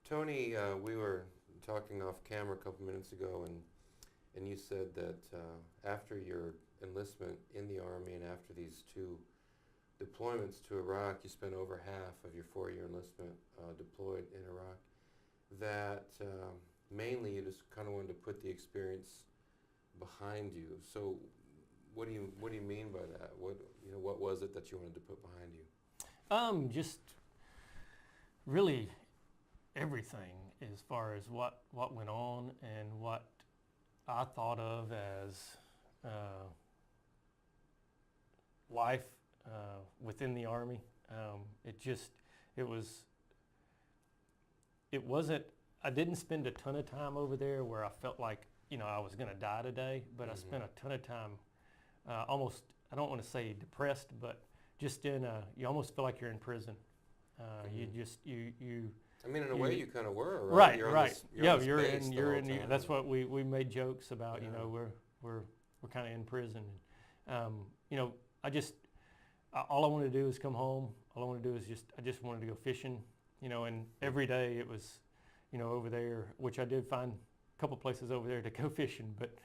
Tony, we were talking off camera a couple minutes ago, and you said that after your enlistment in the Army and after these two deployments to Iraq, you spent over half of your 4-year enlistment deployed in Iraq. That mainly you just kind of wanted to put the experience behind you. So, what do you mean by that? What was it that you wanted to put behind you? Just really everything as far as what went on and what I thought of as life within the Army. It wasn't, I didn't spend a ton of time over there where I felt like, I was going to die today, but I spent a ton of time almost, I don't want to say depressed, but just you almost feel like you're in prison. I mean, in a way, you kind of were, right? Right, you're right. You're in. That's what we made jokes about. Yeah. We're kind of in prison. All I wanted to do is come home. All I wanted to do is I just wanted to go fishing. And every day it was, over there, which I did find a couple places over there to go fishing, but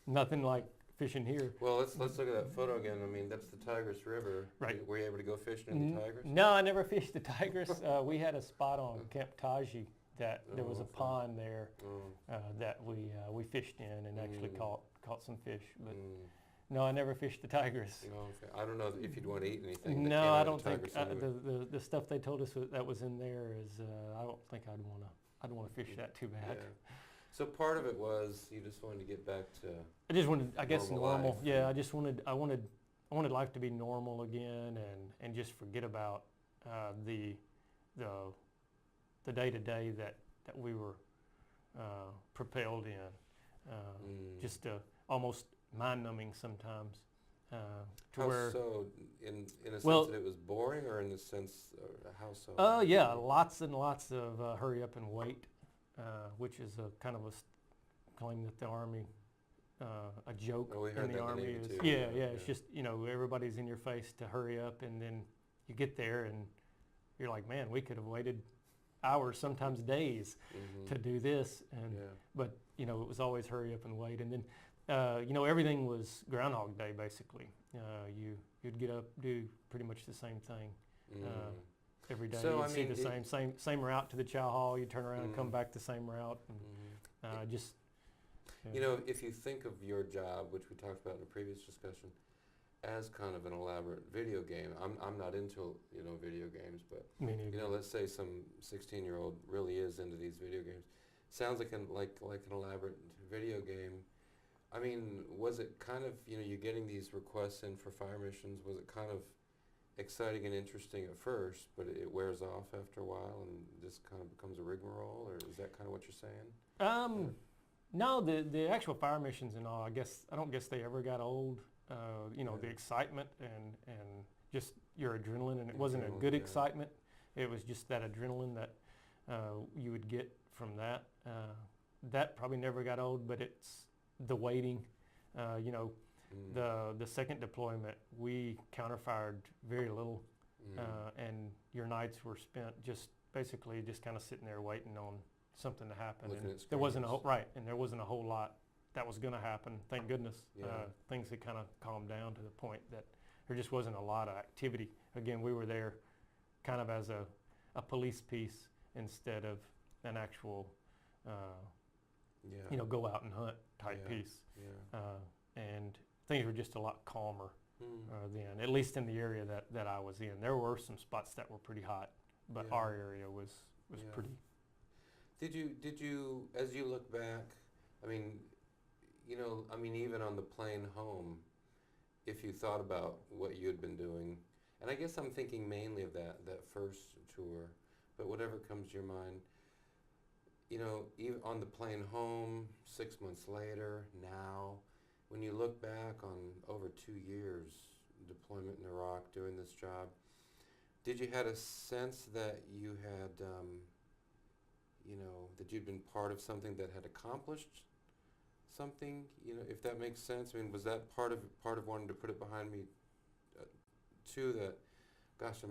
nothing like fishing here. Well, let's look at that photo again. I mean, that's the Tigris River. Right. Were you able to go fishing in the Tigris? No, I never fished the Tigris. We had a spot on Camp Taji that there was a pond there that we fished in and actually caught some fish. But no, I never fished the Tigris. I don't know if you'd want to eat anything. No, I don't think the stuff they told us that was in there is. I don't think I'd want to fish that too bad. Yeah. So part of it was you just wanted to get back to. I just wanted, I guess, normal. Life. Yeah, I wanted life to be normal again, and just forget about the day-to-day that we were propelled in. Just almost mind-numbing sometimes. So in a sense that it was boring, or in the sense how so? Yeah, lots and lots of hurry up and wait. Which is a kind of a claim that the Army, a joke in the Army is. Too. Yeah. It's just, everybody's in your face to hurry up, and then you get there and you're like, man, we could have waited hours, sometimes days, to do this. But, it was always hurry up and wait. And then, everything was Groundhog Day, basically. You'd get up, do pretty much the same thing. Every day, So, you see the same route to the chow hall. You turn around and come back the same route, and just. If you think of your job, which we talked about in a previous discussion, as kind of an elaborate video game. I'm not into video games, but me neither. let's say some 16-year-old really is into these video games. Sounds like an elaborate video game. I mean, was it kind of you're getting these requests in for fire missions? Was it kind of exciting and interesting at first, but it wears off after a while and just kind of becomes a rigmarole, or is that kind of what you're saying? No, the actual fire missions and all, I don't guess they ever got old. The excitement and just your adrenaline, and it wasn't a good excitement. It was just that adrenaline that you would get from that. That probably never got old, but it's the waiting, The second deployment, we counterfired very little, and your nights were spent just basically just kind of sitting there waiting on something to happen. Looking And at there wasn't screens. there wasn't a whole lot that was going to happen. Thank goodness. Yeah. Things had kind of calmed down to the point that there just wasn't a lot of activity. Again, we were there kind of as a police piece instead of an actual, go out and hunt type piece. Yeah. And things were just a lot calmer then, at least in the area that I was in. There were some spots that were pretty hot, but our area was pretty. Did you, as you look back, even on the plane home, if you thought about what you had been doing, and I guess I'm thinking mainly of that first tour, but whatever comes to your mind, even on the plane home, 6 months later, now, when you look back on over 2 years deployment in Iraq, doing this job, did you had a sense that you had, that you'd been part of something that had accomplished something? If that makes sense. I mean, was that part of wanting to put it behind me, too? That, gosh,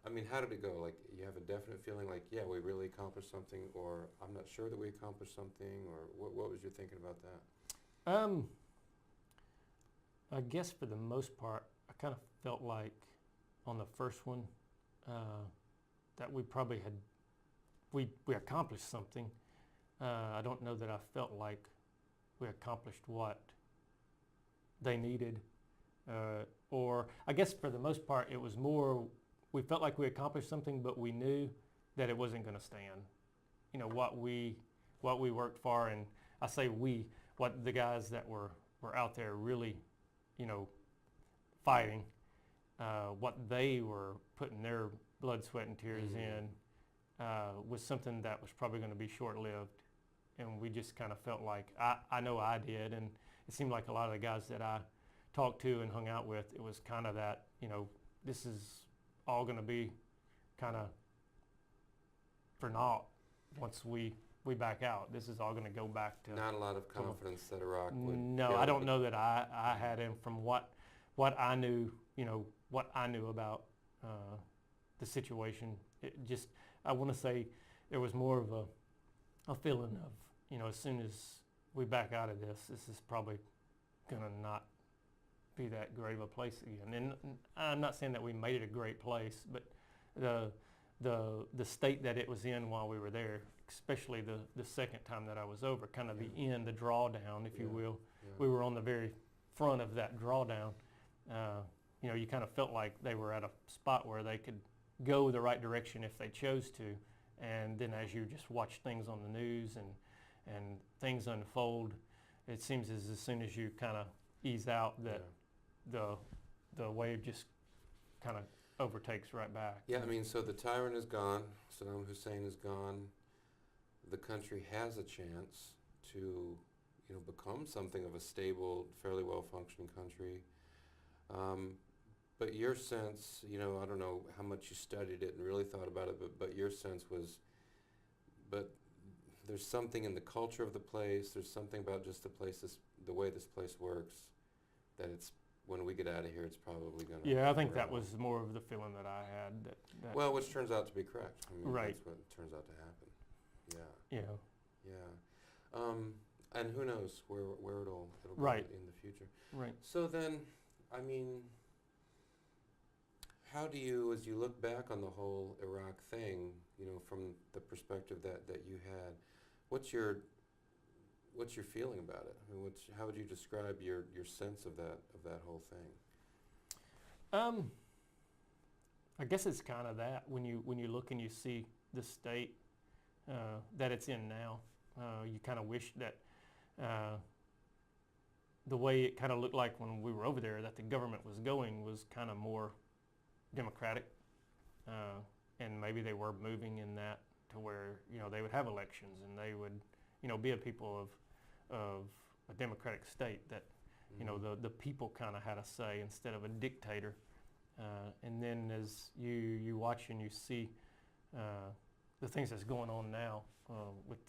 I mean, how did it go? Like, you have a definite feeling like, yeah, we really accomplished something, or I'm not sure that we accomplished something, or what was your thinking about that? I guess for the most part, I kind of felt like on the first one that we probably had we accomplished something. I don't know that I felt like we accomplished what they needed, or I guess for the most part it was more we felt like we accomplished something, but we knew that it wasn't going to stand. You know, what we worked for, and I say we, what the guys that were out there really, you know, fighting, what they were putting their blood, sweat, and tears in was something that was probably going to be short-lived. And we just kind of felt like, I know I did, and it seemed like a lot of the guys that I talked to and hung out with, it was kind of that, you know, this is all going to be kind of for naught once we back out. This is all going to go back to... Not a lot of confidence that Iraq would... No, I don't know that I had him from what I knew, you know, what I knew about the situation. It just, I want to say there was more of a feeling of, you know, as soon as we back out of this is probably going to not be that great of a place again. And I'm not saying that we made it a great place, but the state that it was in while we were there, especially the second time that I was over, kind of the end, the drawdown, if you will. We were on the very front of that drawdown. You know, you kind of felt like they were at a spot where they could go the right direction if they chose to. And then as you just watch things on the news and things unfold, it seems as soon as you kind of ease out that the wave just kind of overtakes right back. Yeah, I mean, so the tyrant is gone. Saddam Hussein is gone. The country has a chance to, you know, become something of a stable, fairly well-functioning country. But your sense, you know, I don't know how much you studied it and really thought about it, but your sense was, but there's something in the culture of the place, there's something about just the place, the way this place works, that it's, when we get out of here, it's probably going to... Yeah, I think that was more of the feeling that I had. That well, which turns out to be correct. I mean, right. That's what turns out to happen. Yeah. You know. Yeah. And who knows where it'll right. go in the future. Right. So then, I mean, how do you, as you look back on the whole Iraq thing, you know, from the perspective that you had, what's your feeling about it? I mean, how would you describe your sense of that whole thing? I guess it's kind of that when you look and you see the state that it's in now, you kind of wish that the way it kind of looked like when we were over there, that the government was going was kind of more democratic, and maybe they were moving in that to where, you know, they would have elections and they would, you know, be a people of a democratic state that, you know, the people kind of had a say instead of a dictator. And then as you watch and you see the things that's going on now with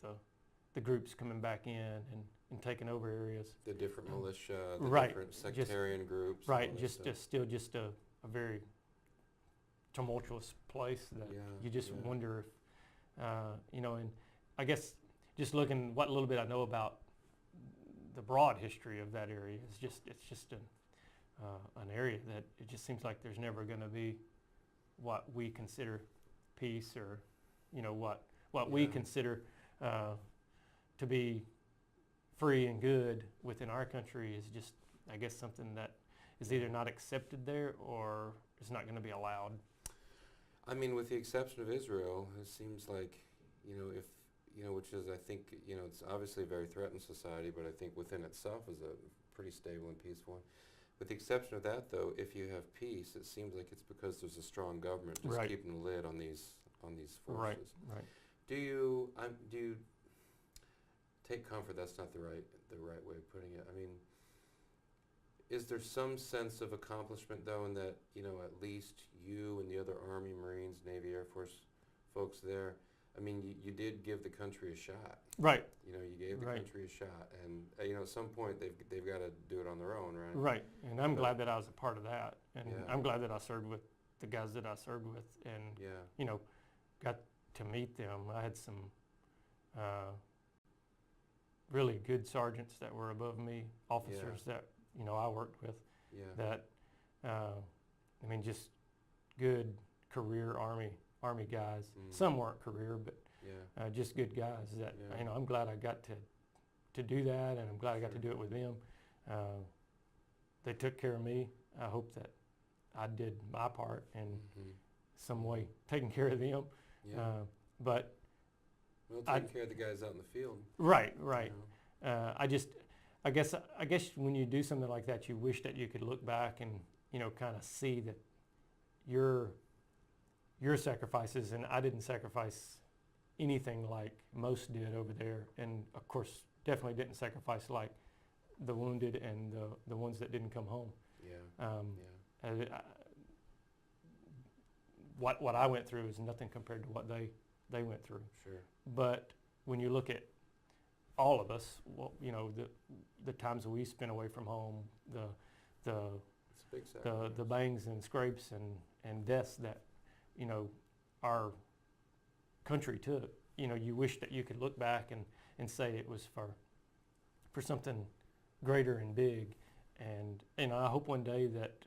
the groups coming back in and taking over areas. The different militia, the right. different sectarian groups. Right, just still a very tumultuous place that you just wonder if, you know, and I guess just looking what little bit I know about the broad history of that area, it's just an area that it just seems like there's never going to be what we consider peace, or, you know, what we consider to be free and good within our country is just, I guess, something that is either not accepted there or is not going to be allowed. I mean, with the exception of Israel, it seems like, you know, if, you know, which is, I think, you know, it's obviously a very threatened society, but I think within itself is a pretty stable and peaceful one. With the exception of that, though, if you have peace, it seems like it's because there's a strong government just right. keeping a lid on these forces. Right. Do you take comfort? That's not the right way of putting it. I mean, is there some sense of accomplishment, though, in that, you know, at least you and the other Army, Marines, Navy, Air Force folks there, I mean, you did give the country a shot. Right. You know, you gave the right. country a shot, and you know, at some point they've got to do it on their own, right? Right, and I'm glad that I was a part of that, and I'm glad that I served with the guys that I served with, and Yeah. got to meet them. I had some really good sergeants that were above me, officers that I worked with. Yeah. That just good career Army guys. Some weren't career, but Yeah. just good guys that Yeah. I'm glad I got to do that, and I'm glad I got to do it with them. They took care of me. I hope that I did my part in some way, taking care of them. Yeah. But Well, taking care of the guys out in the field. right. You know? I guess when you do something like that, you wish that you could look back and kind of see that your sacrifices, and I didn't sacrifice anything like most did over there, and of course definitely didn't sacrifice like the wounded and the ones that didn't come home. Yeah. What I went through is nothing compared to what they went through. Sure. But when you look at all of us, well, the times we spent away from home, the It's a big sacrifice. the bangs and scrapes and deaths that our country took, you wish that you could look back and say it was for something greater and big. And I hope one day that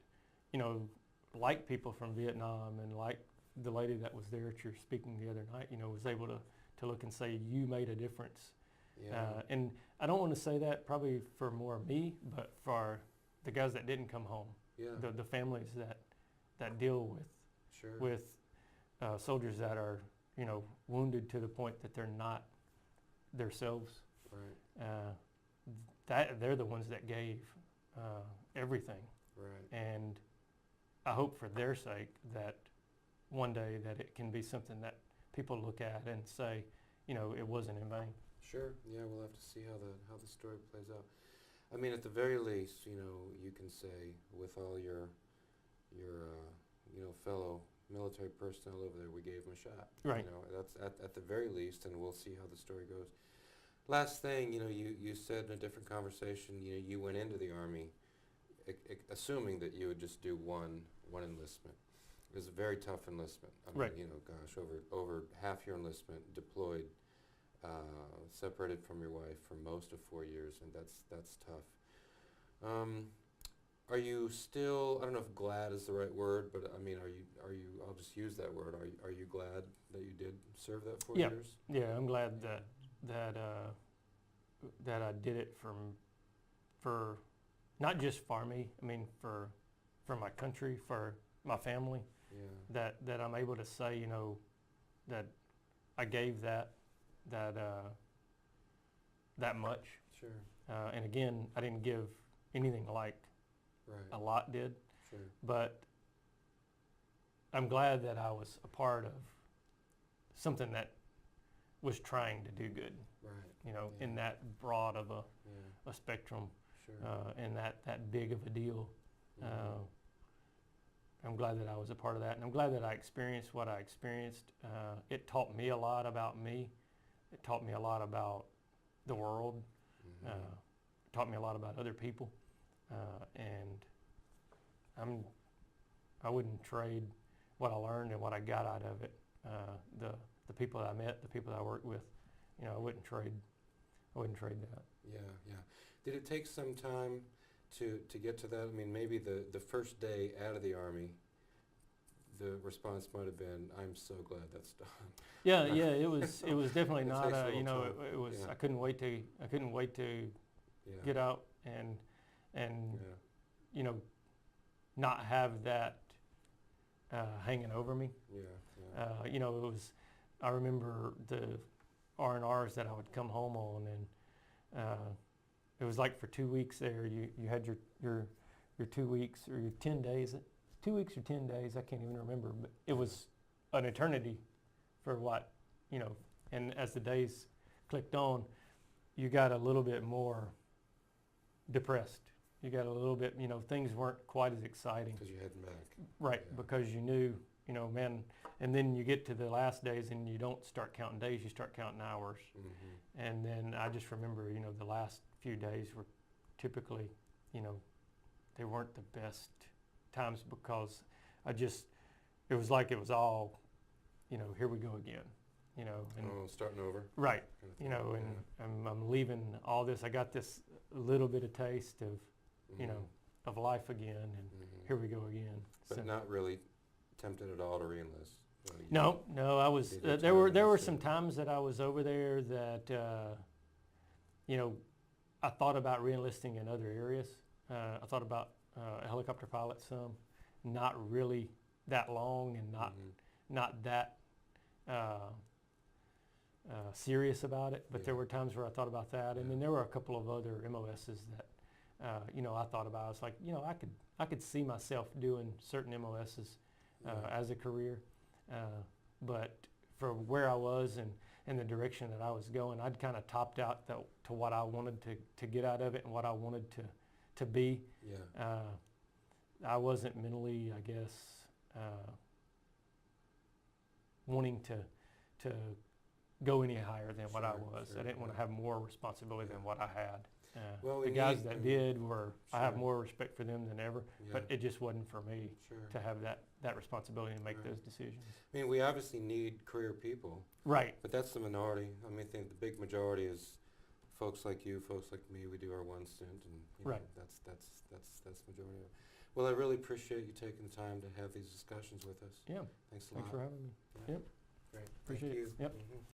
like people from Vietnam, and like the lady that was there at your speaking the other night, was able to look and say you made a difference. Yeah. And I don't want to say that probably for more me, but for the guys that didn't come home, Yeah. the families that deal Sure. with soldiers that are wounded to the point that they're not themselves. Right. That they're the ones that gave everything, Right. and I hope for their sake that one day that it can be something that people look at and say, it wasn't in vain. Sure. Yeah, we'll have to see how the story plays out. I mean, at the very least, you can say with all your fellow military personnel over there, we gave them a shot. Right. That's at the very least, and we'll see how the story goes. Last thing, you said in a different conversation, you went into the Army assuming that you would just do one enlistment. It was a very tough enlistment. I mean, Right. gosh, over half your enlistment deployed, separated from your wife for most of 4 years, and that's tough. Are you still, I don't know if glad is the right word, but I mean, are you, I'll just use that word, are you glad that you did serve that 4 years? Yeah, I'm glad that I did it for not just for me, I mean for my country, for my family. Yeah. That I'm able to say, that I gave that much. Sure. And again, I didn't give anything like a Right. lot did, Sure. but I'm glad that I was a part of something that was trying to do good, Right. in that broad of Yeah. a spectrum, Sure. and that big of a deal. Mhm. I'm glad that I was a part of that, and I'm glad that I experienced what I experienced. It taught me a lot about me. It taught me a lot about the world. Mhm. It taught me a lot about other people, and I wouldn't trade what I learned and what I got out of it. The people that I met, the people that I worked with, I wouldn't trade that. Yeah, yeah. Did it take some time to get to that? I mean, maybe the first day out of the Army, the response might have been, "I'm so glad that's done." Yeah, it was definitely It not takes a little time. it was Yeah. I couldn't wait to Yeah. get out and Yeah. not have that hanging over me. Yeah. It was, I remember the R&Rs that I would come home on, and it was like for 2 weeks there, you had your 2 weeks or your 10 days, 2 weeks or 10 days, I can't even remember, but it was an eternity for what, and as the days clicked on, you got a little bit more depressed. You got a little bit, things weren't quite as exciting. Because you're heading back. Right, Yeah. because you knew, man, and then you get to the last days and you don't start counting days, you start counting hours. Mm-hmm. And then I just remember, the last few days were typically, they weren't the best times because I just it was like it was all, you know, here we go again, you know. And Starting over. right, Kind of you thing. know, and Yeah. I'm leaving all this. I got this little bit of taste of, you know, of life again, and here we go again. But So- not really tempted at all to re-enlist. No, I was. Did you There were retirement some instead? times that I was over there that, you know, I thought about re-enlisting in other areas. I thought about a helicopter pilot some, not really that long and not that serious about it. But Yeah. there were times where I thought about that, and then there were a couple of other MOSs that, you know, I thought about. I was like, you know, I could see myself doing certain MOSs as a career. But for where I was and the direction that I was going, I'd kind of topped out to what I wanted to get out of it and what I wanted to be. Yeah. I wasn't mentally, I guess, wanting to go any higher than what I Sure, was. sure, I didn't want to have more responsibility than what I had. Well, The we guys need- that did were, I have Sure. more respect for them than ever, but Yeah. it just wasn't for me Sure. to have that responsibility and make Right. those decisions. I mean, we obviously need career people, Right. but that's the minority. I mean, I think the big majority is folks like you, folks like me. We do our one stint, and you know, Right. that's the majority of it. Well, I really appreciate you taking the time to have these discussions with us. Yeah. Thanks a Thanks lot. for having me. Yeah. Yep. Great. Appreciate Thank it. you. Yep. Mhm.